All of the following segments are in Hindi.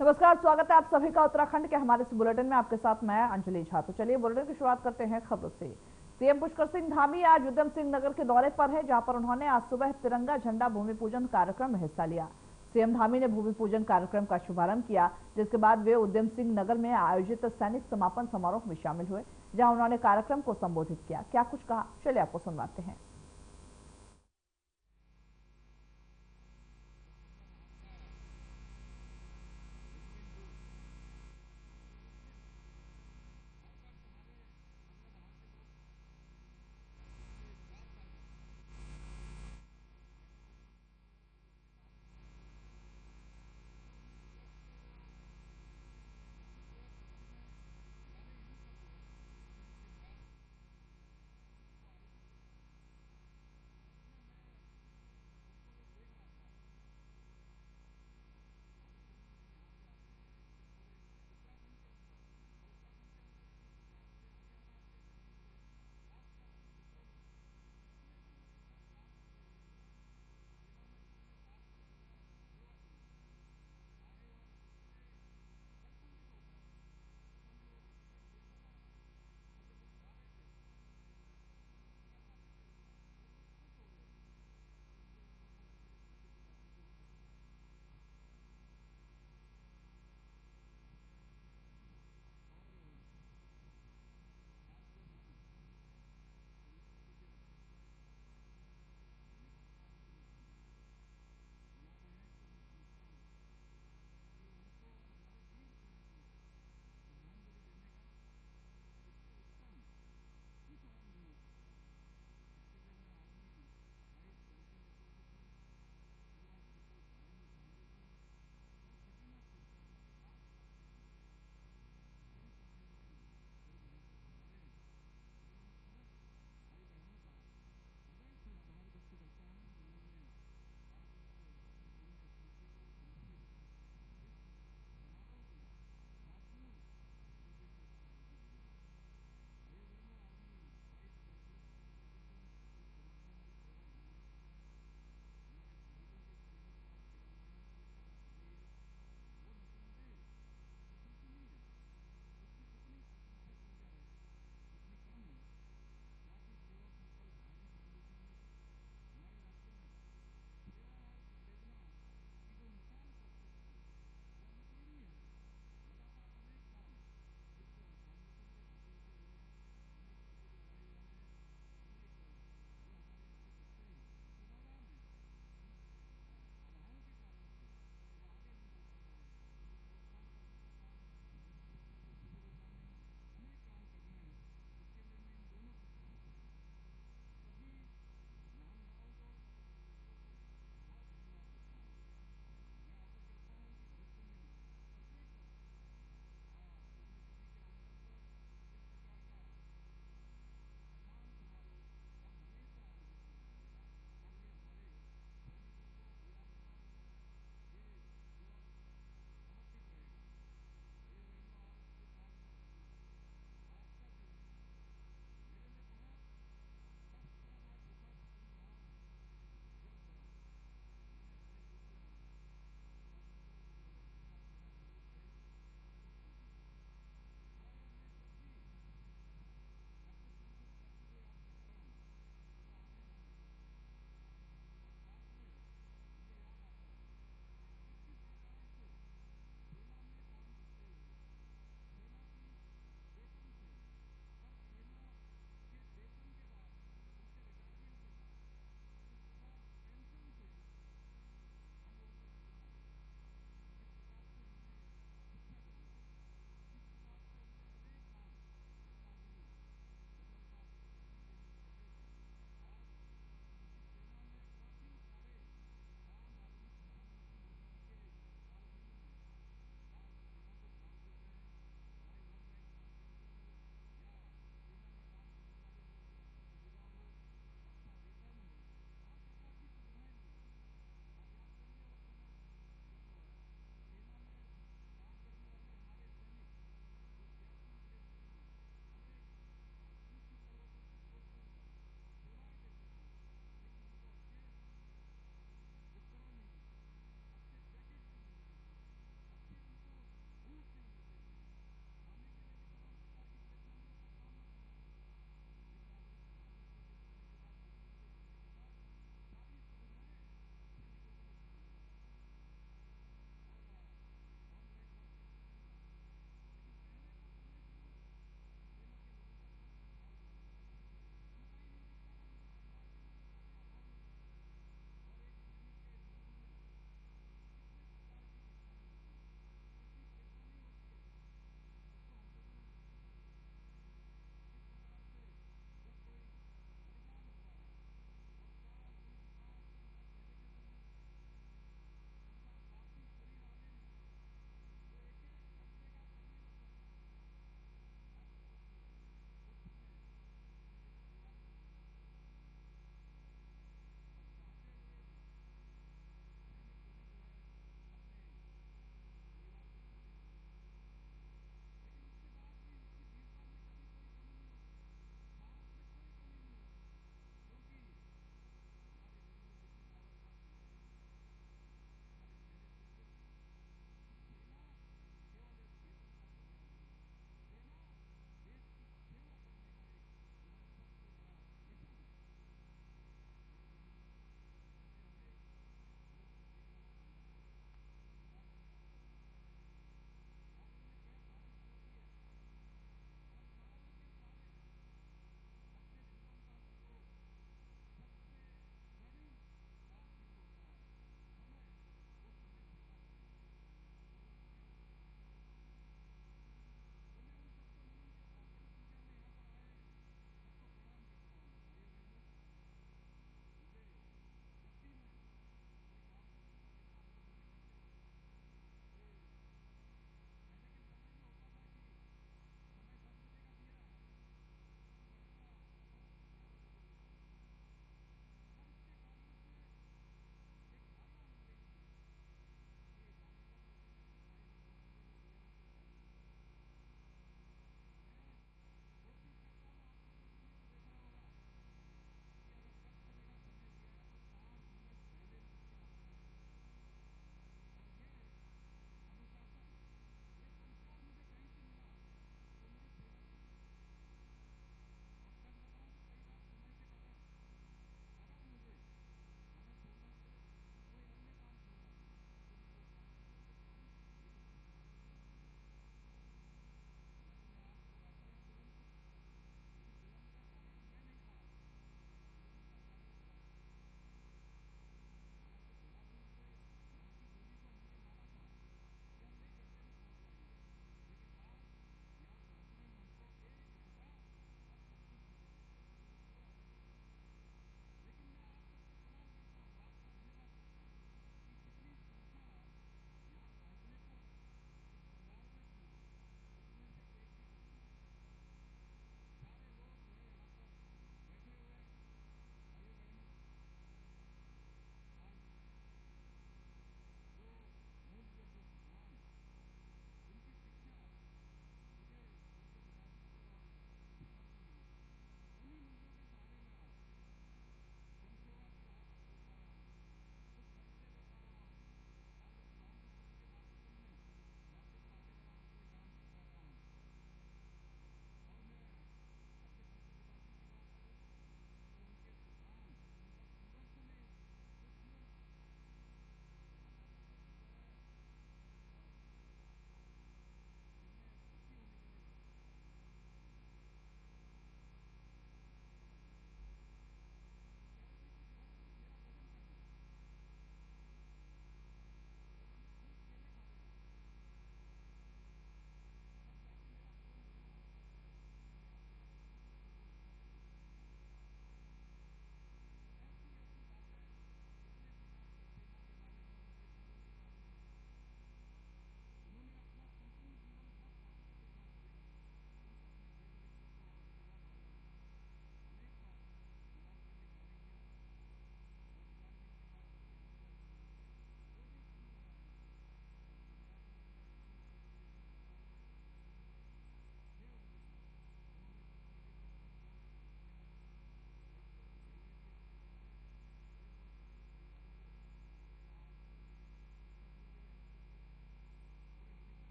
नमस्कार, स्वागत है आप सभी का उत्तराखंड के हमारे इस बुलेटिन में। आपके साथ मैं अंजलि झा। तो चलिए बुलेटिन की शुरुआत करते हैं खबरों से। सीएम पुष्कर सिंह धामी आज उधम सिंह नगर के दौरे पर है, जहां पर उन्होंने आज सुबह तिरंगा झंडा भूमि पूजन कार्यक्रम में हिस्सा लिया। सीएम धामी ने भूमि पूजन कार्यक्रम का शुभारंभ किया, जिसके बाद वे उधम सिंह नगर में आयोजित सैनिक समापन समारोह में शामिल हुए, जहाँ उन्होंने कार्यक्रम को संबोधित किया। क्या कुछ कहा, चलिए आपको सुनवाते हैं।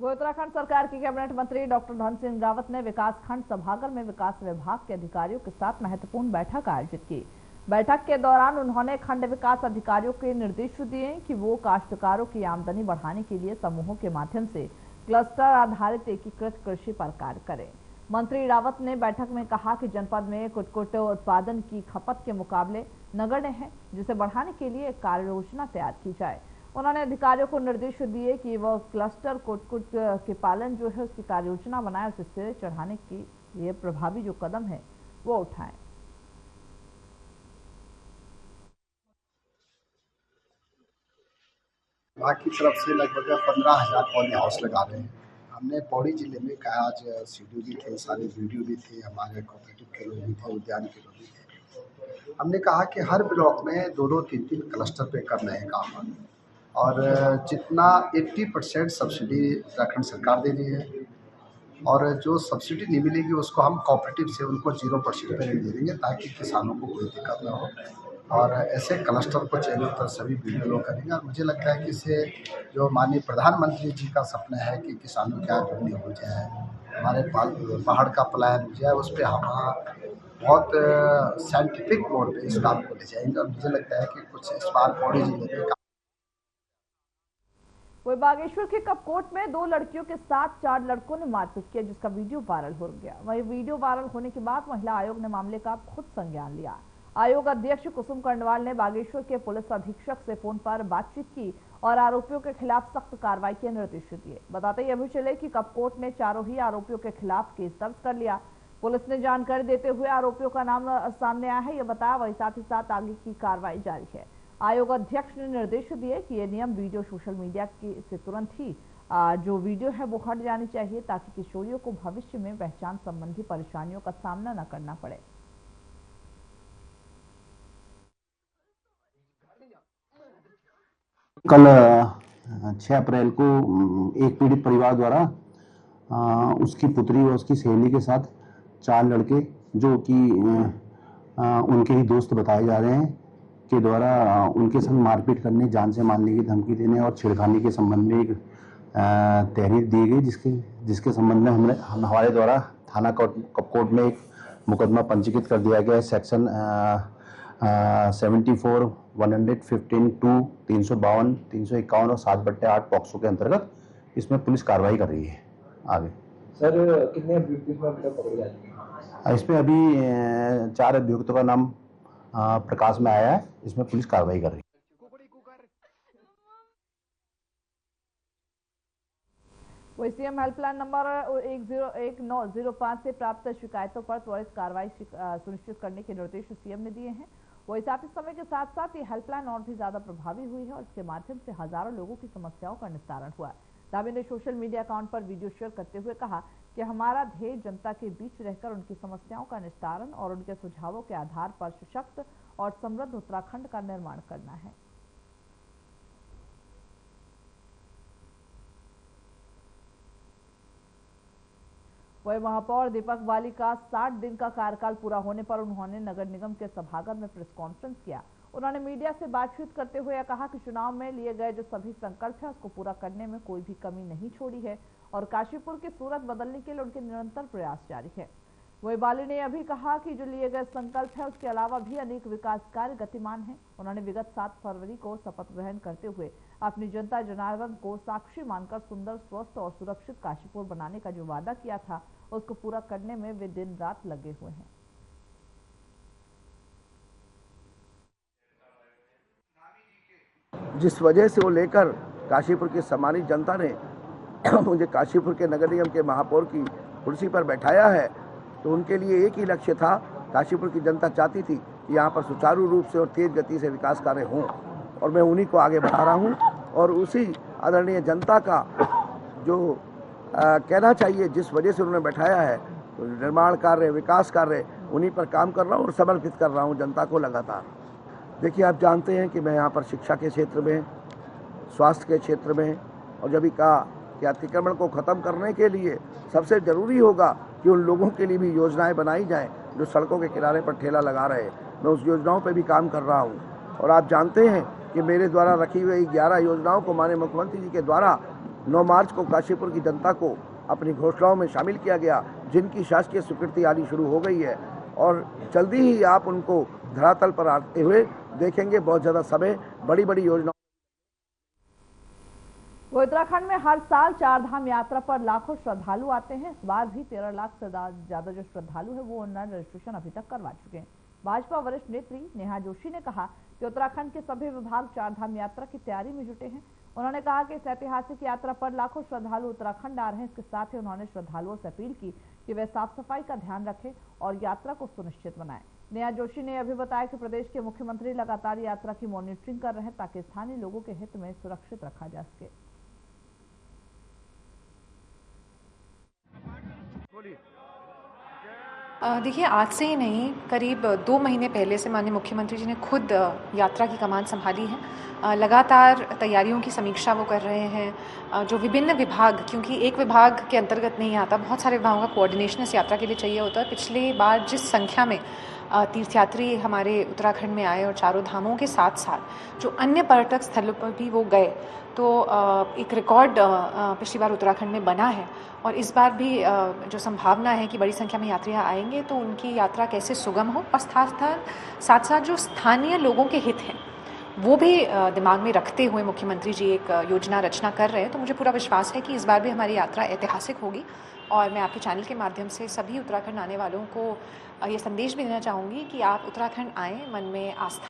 उत्तराखंड सरकार के कैबिनेट मंत्री डॉक्टर धन सिंह रावत ने विकासखंड सभागार में विकास विभाग के अधिकारियों के साथ महत्वपूर्ण बैठक आयोजित की। बैठक के दौरान उन्होंने खंड विकास अधिकारियों के निर्देश दिए कि वो काश्तकारों की आमदनी बढ़ाने के लिए समूहों के माध्यम से क्लस्टर आधारित एकीकृत कृषि पर कार्य करें। मंत्री रावत ने बैठक में कहा कि जनपद में कुटकुट उत्पादन की खपत के मुकाबले नगण्य है, जिसे बढ़ाने के लिए एक कार्य योजना तैयार की जाए। उन्होंने अधिकारियों को निर्देश दिए कि वह क्लस्टर कुटकुट के पालन जो है उसकी कार्य योजना बनाए, उसे सिरे चढ़ाने के लिए प्रभावी जो कदम है वो उठाएं। विभाग की तरफ से लगभग 15,000 पौधे हाउस लगा रहे हैं। हमने पौड़ी जिले में कहा, आज सीडीओ भी थे, सारे वीडियो भी थे, हमारे कोऑपरेटिव के लोग भी थे, उद्यान के लोग भी थे। हमने कहा कि हर ब्लॉक में 2-2, 3-3 क्लस्टर पे करना है काम, और जितना 80% सब्सिडी उत्तराखंड सरकार दे रही है, और जो सब्सिडी नहीं मिलेगी उसको हम कोऑपरेटिव से उनको 0% पे रेट दे देंगे, ताकि किसानों को कोई दिक्कत ना हो। और ऐसे क्लस्टर को चयनित पर सभी वीडियो लोग करेंगे। और मुझे लगता है कि इससे जो माननीय प्रधानमंत्री जी का सपना है कि किसानों की आय दुगनी हो जाए, हमारे पहाड़ का पलायन हो जाए, उस पर हम बहुत साइंटिफिक मोड पे इस काम को ले जाएंगे। और मुझे लगता है कि कुछ इस बार पौड़ी जिले में वही बागेश्वर के कपकोट में 2 लड़कियों के साथ 4 लड़कों ने मारपीट किया, जिसका वीडियो वायरल हो गया। वही वीडियो वायरल होने के बाद महिला आयोग ने मामले का खुद संज्ञान लिया। आयोग अध्यक्ष कुसुम कर्णवाल ने बागेश्वर के पुलिस अधीक्षक से फोन पर बातचीत की और आरोपियों के खिलाफ सख्त कार्रवाई के निर्देश दिए। बताते ये भी चले कि कपकोट ने चारों ही आरोपियों के खिलाफ केस दर्ज कर लिया। पुलिस ने जानकारी देते हुए आरोपियों का नाम सामने आया है, ये बताया। वही साथ ही साथ आगे की कार्रवाई जारी है। आयोग अध्यक्ष ने निर्देश दिए कि ये नियम वीडियो सोशल मीडिया से तुरंत ही जो वीडियो है वो हट जानी चाहिए, ताकि किशोरियों को भविष्य में पहचान संबंधी परेशानियों का सामना न करना पड़े। कल 6 अप्रैल को एक पीड़ित परिवार द्वारा उसकी पुत्री और उसकी सहेली के साथ 4 लड़के, जो कि उनके ही दोस्त बताए जा रहे हैं, के द्वारा उनके संग मारपीट करने, जान से मारने की धमकी देने और छेड़खानी के संबंध में एक तहरीर दी गई, जिसके संबंध में हमारे द्वारा थाना कपकोट में एक मुकदमा पंजीकृत कर दिया गया है। सेक्शन 74, 115, 2, 352, 351 और 7/8 पॉक्सो के अंतर्गत इसमें पुलिस कार्रवाई कर रही है। आगे सर कितने अभियुक्तों में पकड़े जाएंगे? इसमें अभी 4 अभियुक्तों का नाम प्रकाश में आया है, इसमें पुलिस कार्रवाई कर रही है। वही सीएम हेल्पलाइन नंबर 101905 से प्राप्त शिकायतों पर त्वरित कार्रवाई सुनिश्चित करने के निर्देश सीएम ने दिए हैं। वही साथ ही समय के साथ साथ ये हेल्पलाइन और भी ज्यादा प्रभावी हुई है और इसके माध्यम से हजारों लोगों की समस्याओं का निस्तारण हुआ। दावी ने सोशल मीडिया अकाउंट पर वीडियो शेयर करते हुए कहा कि हमारा ध्येय जनता के बीच रहकर उनकी समस्याओं का निस्तारण और उनके सुझावों के आधार पर सशक्त और समृद्ध उत्तराखंड का निर्माण करना है। वही महापौर दीपक बाली का 60 दिन का कार्यकाल पूरा होने पर उन्होंने नगर निगम के सभागार में प्रेस कॉन्फ्रेंस किया। उन्होंने मीडिया से बातचीत करते हुए कहा कि चुनाव में लिए गए जो सभी संकल्प है उसको पूरा करने में कोई भी कमी नहीं छोड़ी है और काशीपुर की सूरत बदलने के लिए उनके निरंतर प्रयास जारी है। वही बाली ने यह भी कहा कि जो लिए गए संकल्प है उसके अलावा भी अनेक विकास कार्य गतिमान हैं। उन्होंने विगत 7 फरवरी को शपथ ग्रहण करते हुए अपनी जनता जनार्दन को साक्षी मानकर सुंदर, स्वस्थ और सुरक्षित काशीपुर बनाने का जो वादा किया था उसको पूरा करने में वे दिन रात लगे हुए हैं। जिस वजह से वो लेकर काशीपुर की सम्मानित जनता ने मुझे काशीपुर के नगर निगम के महापौर की कुर्सी पर बैठाया है, तो उनके लिए एक ही लक्ष्य था। काशीपुर की जनता चाहती थी कि यहाँ पर सुचारू रूप से और तेज गति से विकास कार्य हों, और मैं उन्हीं को आगे बढ़ा रहा हूँ। और उसी आदरणीय जनता का जो कहना चाहिए, जिस वजह से उन्होंने बैठाया है, तो निर्माण कार्य, विकास कार्य, उन्हीं पर काम कर रहा हूँ और समर्पित कर रहा हूँ जनता को लगातार। देखिए, आप जानते हैं कि मैं यहाँ पर शिक्षा के क्षेत्र में, स्वास्थ्य के क्षेत्र में, और जब भी कहा कि अतिक्रमण को ख़त्म करने के लिए सबसे ज़रूरी होगा कि उन लोगों के लिए भी योजनाएं बनाई जाएं जो सड़कों के किनारे पर ठेला लगा रहे। मैं उस योजनाओं पर भी काम कर रहा हूँ। और आप जानते हैं कि मेरे द्वारा रखी हुई 11 योजनाओं को माननीय मुख्यमंत्री जी के द्वारा 9 मार्च को काशीपुर की जनता को अपनी घोषणाओं में शामिल किया गया, जिनकी शासकीय स्वीकृति आनी शुरू हो गई है और जल्दी ही आप उनको धरातल पर आते हुए देखेंगे। बहुत ज़्यादा समय बड़ी बड़ी योजना। उत्तराखंड में हर साल 4 धाम यात्रा पर लाखों श्रद्धालु आते हैं। इस बार भी 13 लाख से ज्यादा जो श्रद्धालु है वो ऑनलाइन रजिस्ट्रेशन अभी तक करवा चुके हैं। भाजपा वरिष्ठ नेत्री नेहा जोशी ने कहा कि उत्तराखंड के सभी विभाग 4 धाम यात्रा की तैयारी में जुटे हैं। उन्होंने कहा कि इस ऐतिहासिक यात्रा पर लाखों श्रद्धालु उत्तराखंड आ रहे हैं। इसके साथ ही उन्होंने श्रद्धालुओं से अपील की कि वे साफ सफाई का ध्यान रखें और यात्रा को सुनिश्चित बनाएं। नेहा जोशी ने यह भी बताया कि प्रदेश के मुख्यमंत्री लगातार यात्रा की मॉनिटरिंग कर रहे हैं ताकि स्थानीय लोगों के हित में सुरक्षित रखा जा सके। देखिए, आज से ही नहीं, करीब 2 महीने पहले से माननीय मुख्यमंत्री जी ने खुद यात्रा की कमान संभाली है। लगातार तैयारियों की समीक्षा वो कर रहे हैं। जो विभिन्न विभाग, क्योंकि एक विभाग के अंतर्गत नहीं आता, बहुत सारे विभागों का कोऑर्डिनेशन इस यात्रा के लिए चाहिए होता है। पिछली बार जिस संख्या में तीर्थयात्री हमारे उत्तराखंड में आए और चारों धामों के साथ साथ जो अन्य पर्यटक स्थलों पर भी वो गए, तो एक रिकॉर्ड पिछली बार उत्तराखंड में बना है। और इस बार भी जो संभावना है कि बड़ी संख्या में यात्री आएंगे, तो उनकी यात्रा कैसे सुगम हो और साथ साथ जो स्थानीय लोगों के हित हैं वो भी दिमाग में रखते हुए मुख्यमंत्री जी एक योजना रचना कर रहे हैं। तो मुझे पूरा विश्वास है कि इस बार भी हमारी यात्रा ऐतिहासिक होगी। और मैं आपके चैनल के माध्यम से सभी उत्तराखंड आने वालों को ये संदेश भी देना चाहूँगी कि आप उत्तराखंड आएँ, मन में आस्था।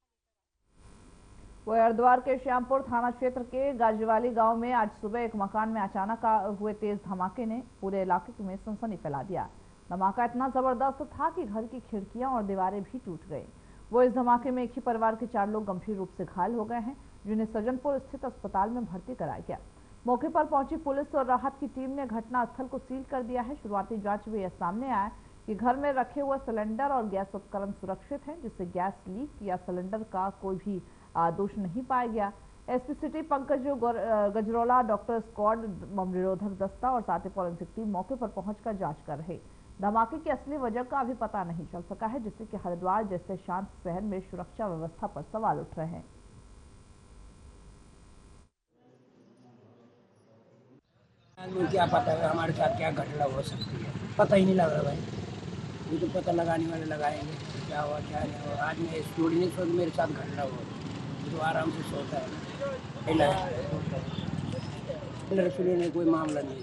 वही हरिद्वार के श्यामपुर थाना क्षेत्र के गाजीवाली गांव में आज सुबह एक मकान में अचानक हुए तेज धमाके ने पूरे इलाके में सनसनी फैला दिया। धमाका इतना जबरदस्त था कि घर की खिड़कियां और दीवारें भी टूट गई। वो इस धमाके में एक ही परिवार के 4 लोग गंभीर रूप से घायल हो गए हैं, जिन्हें सज्जनपुर स्थित अस्पताल में भर्ती कराया गया। मौके पर पहुंची पुलिस और राहत की टीम ने घटनास्थल को सील कर दिया है। शुरुआती जांच में यह सामने आया कि घर में रखे हुए सिलेंडर और गैस उपकरण सुरक्षित हैं, जिससे गैस लीक या सिलेंडर का कोई भी दोष नहीं पाया गया। SP city Pankaj Gajrola, doctor squad, bomb निरोधक दस्ता और साथ ही फॉरेंसिक टीम मौके पर पहुंचकर जांच कर रहे। धमाके की असली वजह का अभी पता नहीं चल सका है, जिससे कि हरिद्वार जैसे शांत शहर में सुरक्षा व्यवस्था पर सवाल उठ रहे हैं। क्या पता है हमारे साथ क्या घटना हो सकती है, पता ही नहीं लग रहा भाई। ये तो पता लगाने वाले लगाएंगे क्या हुआ क्या नहीं हुआ। आज मैं स्टूडियो नहीं सोच, मेरे साथ घटना हुआ तो आराम से सोता है। सिलेंडर में कोई मामला नहीं है।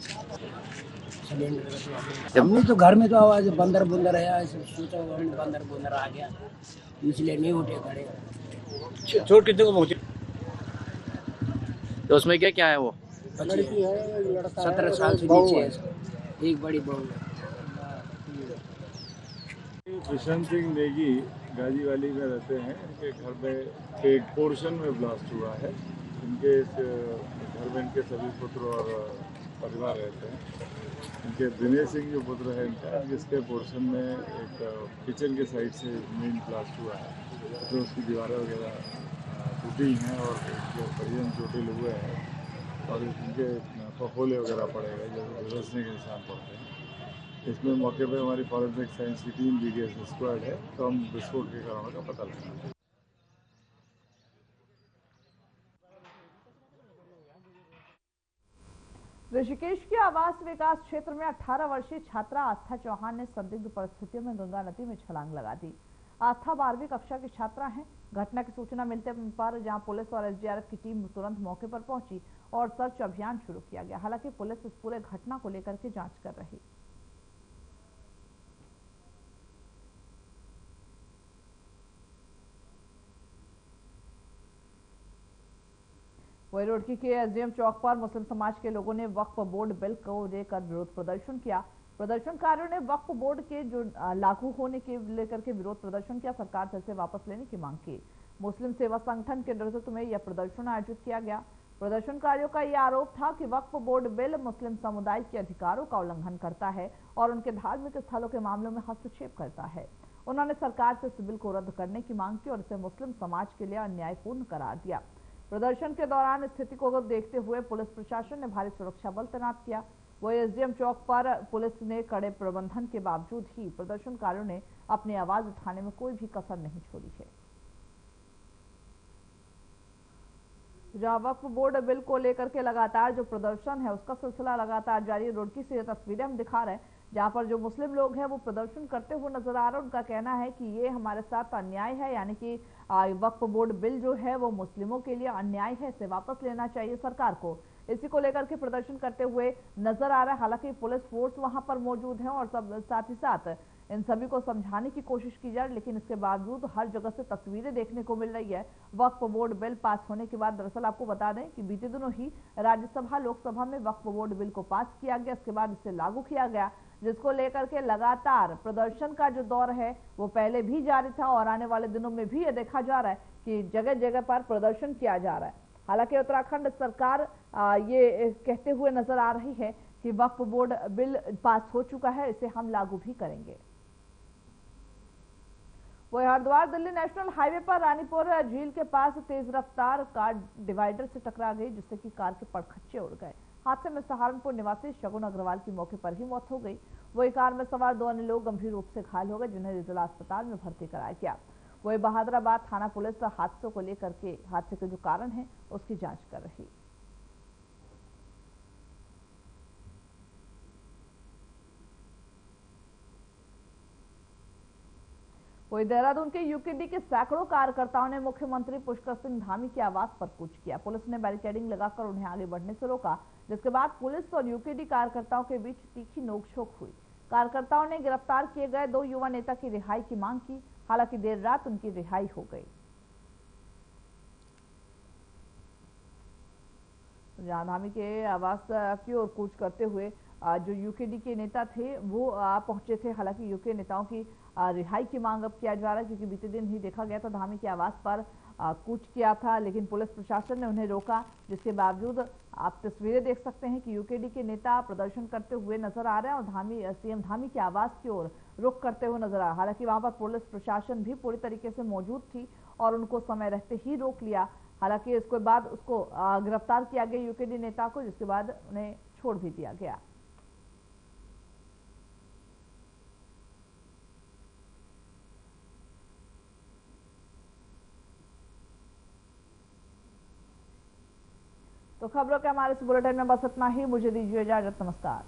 सिलेंडर हमने तो घर में तो आवाज बंदर बुंदर है, सोचा हमने बंदर बुंदर आ गया, इसलिए नहीं उठे खड़े। चोट कितने को पहुंची? तो उसमें क्या क्या है? वो लड़की है, 17 साल से नीचे है, एक बड़ी बहू है। प्रशांत सिंह नेगी गाजीवाली में रहते हैं। इनके घर में एक पोर्शन में ब्लास्ट हुआ है। इनके इस घर में इनके सभी पुत्र और परिवार रहते हैं। इनके दिनेश सिंह जो पुत्र है इनका, जिसके पोर्शन में एक किचन के साइड से मेन ब्लास्ट हुआ है, तो उसकी दीवारें वगैरह टूटी हैं और जो परिजन चोटिल हुए हैं और इनके फफोले वगैरह पड़े गए, जैसे झुलसने के निशान पड़ते हैं। इसमें मौके पे हमारी फॉरेंसिक साइंस की टीम बीडीएस स्क्वाड है, तो हम विस्फोट के कारणों का पता लगाएंगे। ऋषिकेश के आवास विकास क्षेत्र में 18 वर्षीय छात्रा आस्था चौहान ने संदिग्ध परिस्थितियों में गंगा नदी में छलांग लगा दी। आस्था 12वीं कक्षा की छात्रा है। घटना की सूचना मिलते पर जहां पुलिस और एसडीआरएफ की टीम तुरंत मौके पर पहुंची और सर्च अभियान शुरू किया गया। हालांकि पुलिस इस पूरे घटना को लेकर के जांच कर रही। वही रुड़की के एसडीएम चौक पर मुस्लिम समाज के लोगों ने वक्फ बोर्ड बिल को लेकर विरोध प्रदर्शन किया। प्रदर्शनकारियों ने वक्फ बोर्ड के जो लागू होने के लेकर के विरोध प्रदर्शन किया। सरकार से इसे वापस लेने की मांग की। मुस्लिम सेवा संगठन के नेतृत्व में यह प्रदर्शन आयोजित किया गया। प्रदर्शनकारियों का यह आरोप था कि वक्फ बोर्ड बिल मुस्लिम समुदाय के अधिकारों का उल्लंघन करता है और उनके धार्मिक स्थलों के मामलों में हस्तक्षेप करता है। उन्होंने सरकार से इस बिल को रद्द करने की मांग की और इसे मुस्लिम समाज के लिए अन्यायपूर्ण करार दिया। प्रदर्शन के दौरान स्थिति को देखते हुए पुलिस प्रशासन ने भारी सुरक्षा बल तैनात किया। वही एसडीएम चौक पर पुलिस ने कड़े प्रबंधन के बावजूद ही प्रदर्शनकारियों ने अपनी आवाज उठाने में कोई भी कसर नहीं छोड़ी है। जहां वक्फ बोर्ड बिल को लेकर के लगातार जो प्रदर्शन है उसका सिलसिला लगातार जारी है। रुड़की से ये तस्वीरें हम दिखा रहे हैं जहां पर जो मुस्लिम लोग हैं वो प्रदर्शन करते हुए नजर आ रहे हैं। उनका कहना है कि ये हमारे साथ अन्याय है, यानी कि वक्फ बोर्ड बिल जो है वो मुस्लिमों के लिए अन्याय है, इसे वापस लेना चाहिए सरकार को। इसी को लेकर के प्रदर्शन करते हुए नजर आ रहा है। हालांकि पुलिस फोर्स वहां पर मौजूद है और साथ ही साथ इन सभी को समझाने की कोशिश की जा रही, लेकिन इसके बावजूद हर जगह से तस्वीरें देखने को मिल रही है वक्फ बोर्ड बिल पास होने के बाद। दरअसल आपको बता दें कि बीते दिनों ही राज्यसभा लोकसभा में वक्फ बोर्ड बिल को पास किया गया, इसके बाद इसे लागू किया गया, जिसको लेकर के लगातार प्रदर्शन का जो दौर है वो पहले भी जारी था और आने वाले दिनों में भी ये देखा जा रहा है कि जगह जगह पर प्रदर्शन किया जा रहा है। हालांकि उत्तराखंड सरकार ये कहते हुए नजर आ रही है कि वक्फ बोर्ड बिल पास हो चुका है, इसे हम लागू भी करेंगे। वही हरिद्वार दिल्ली नेशनल हाईवे पर रानीपुर झील के पास तेज रफ्तार कार डिवाइडर से टकरा गई, जिससे कि कार के पड़खच्चे उड़ गए। हादसे में सहारनपुर निवासी शगुन अग्रवाल की मौके पर ही मौत हो गई। वही कार में सवार 2 अन्य लोग गंभीर रूप से घायल हो गए, जिन्हें जिला अस्पताल में भर्ती कराया गया। वही बहादुराबाद थाना पुलिस हादसों को लेकर के हादसे के जो कारण है उसकी जांच कर रही। वही देहरादून के यूकेडी के सैकड़ों कार्यकर्ताओं ने मुख्यमंत्री पुष्कर सिंह धामी के आवास पर कूच किया। पुलिस ने बैरिकेडिंग लगाकर उन्हें आगे बढ़ने से रोका, जिसके बाद पुलिस और यूकेडी कार्यकर्ताओं के बीच तीखी नोकझोंक हुई। कार्यकर्ताओं ने गिरफ्तार किए गए 2 युवा नेता की रिहाई की मांग की, हालांकि देर रात उनकी रिहाई हो गई। जहां धामी के आवास की ओर कूच करते हुए जो यूकेडी के नेता थे वो पहुंचे थे। हालांकि यूके नेताओं की रिहाई की मांग अब किया जा रहा है, क्योंकि बीते दिन ही देखा गया था धामी के आवास पर कूच किया था, लेकिन पुलिस प्रशासन ने उन्हें रोका, जिसके बावजूद आप तस्वीरें देख सकते हैं कि यूकेडी के नेता प्रदर्शन करते हुए नजर आ रहे हैं और सीएम धामी के आवास की ओर रुख करते हुए नजर आ रहा है। हालांकि वहां पर पुलिस प्रशासन भी पूरी तरीके से मौजूद थी और उनको समय रहते ही रोक लिया। हालांकि इसके बाद उसको गिरफ्तार किया गया यूकेडी नेता को, जिसके बाद उन्हें छोड़ भी दिया गया। तो खबरों के हमारे इस बुलेटिन में बस इतना ही। मुझे दीजिए इजाजत, नमस्कार।